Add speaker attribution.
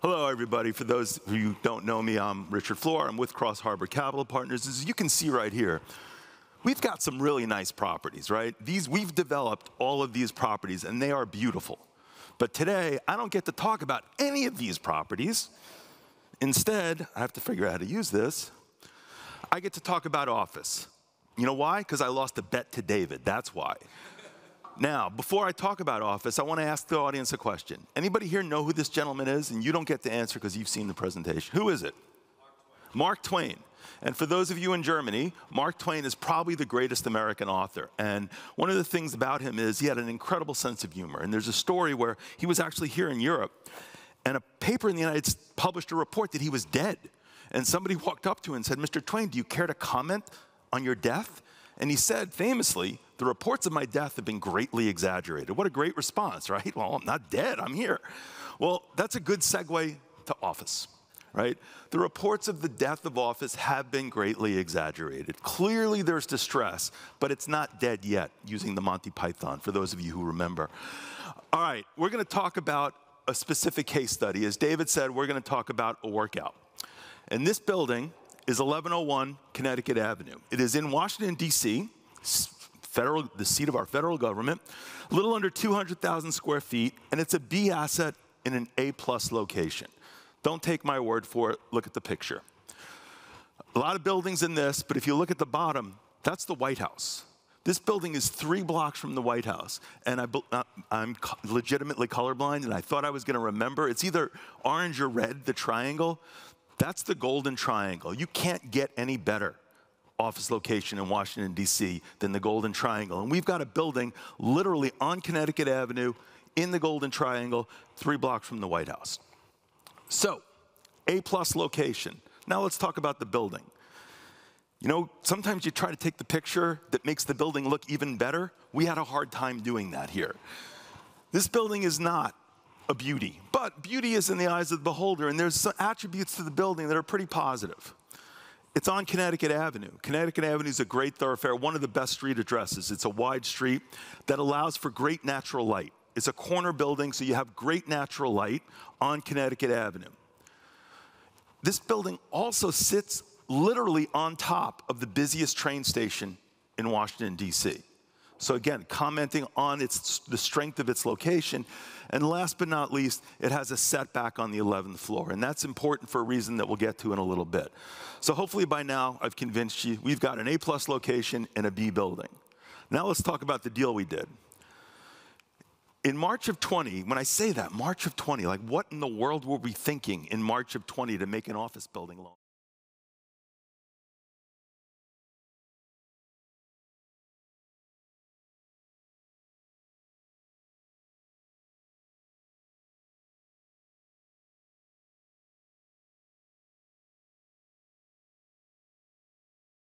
Speaker 1: Hello, everybody. For those of you who don't know me, I'm Richard Flohr. I'm with CrossHarbor Capital Partners. As you can see right here, we've got some really nice properties, right? We've developed all of these properties, and they are beautiful. But today, I don't get to talk about any of these properties. Instead, I have to figure out how to use this. I get to talk about office. You know why? Because I lost a bet to David. That's why. Now, before I talk about office, I want to ask the audience a question. Anybody here know who this gentleman is? And you don't get to answer because you've seen the presentation. Who is it? Mark Twain. And for those of you in Germany, Mark Twain is probably the greatest American author. And one of the things about him is he had an incredible sense of humor. And there's a story where he was actually here in Europe, and a paper in the United States published a report that he was dead. And somebody walked up to him and said, "Mr. Twain, do you care to comment on your death?" And he said, famously, "The reports of my death have been greatly exaggerated." What a great response, right? Well, I'm not dead, I'm here. Well, that's a good segue to office, right? The reports of the death of office have been greatly exaggerated. Clearly there's distress, but it's not dead yet, using the Monty Python, for those of you who remember. All right, we're gonna talk about a specific case study. As David said, we're gonna talk about a workout. And this building is 1101 Connecticut Avenue. It is in Washington, D.C., the seat of our federal government, a little under 200,000 square feet, and it's a B asset in an A+ location. Don't take my word for it, look at the picture. A lot of buildings in this, but if you look at the bottom, that's the White House. This building is 3 blocks from the White House, and I'm legitimately colorblind, and I thought I was gonna remember. It's either orange or red, the triangle. That's the Golden Triangle. You can't get any better office location in Washington, D.C. than the Golden Triangle. And we've got a building literally on Connecticut Avenue in the Golden Triangle, 3 blocks from the White House. So, A+ location. Now let's talk about the building. You know, sometimes you try to take the picture that makes the building look even better. We had a hard time doing that here. This building is not a beauty, but beauty is in the eyes of the beholder, and there's some attributes to the building that are pretty positive. It's on Connecticut Avenue. Connecticut Avenue is a great thoroughfare, one of the best street addresses. It's a wide street that allows for great natural light. It's a corner building, so you have great natural light on Connecticut Avenue. This building also sits literally on top of the busiest train station in Washington, D.C. So again, commenting on the strength of its location. And last but not least, it has a setback on the 11th floor. And that's important for a reason that we'll get to in a little bit. So hopefully by now, I've convinced you we've got an A+ location and a B building. Now let's talk about the deal we did. In March of 20, when I say that, March of 20, like what in the world were we thinking in March of 20 to make an office building loan?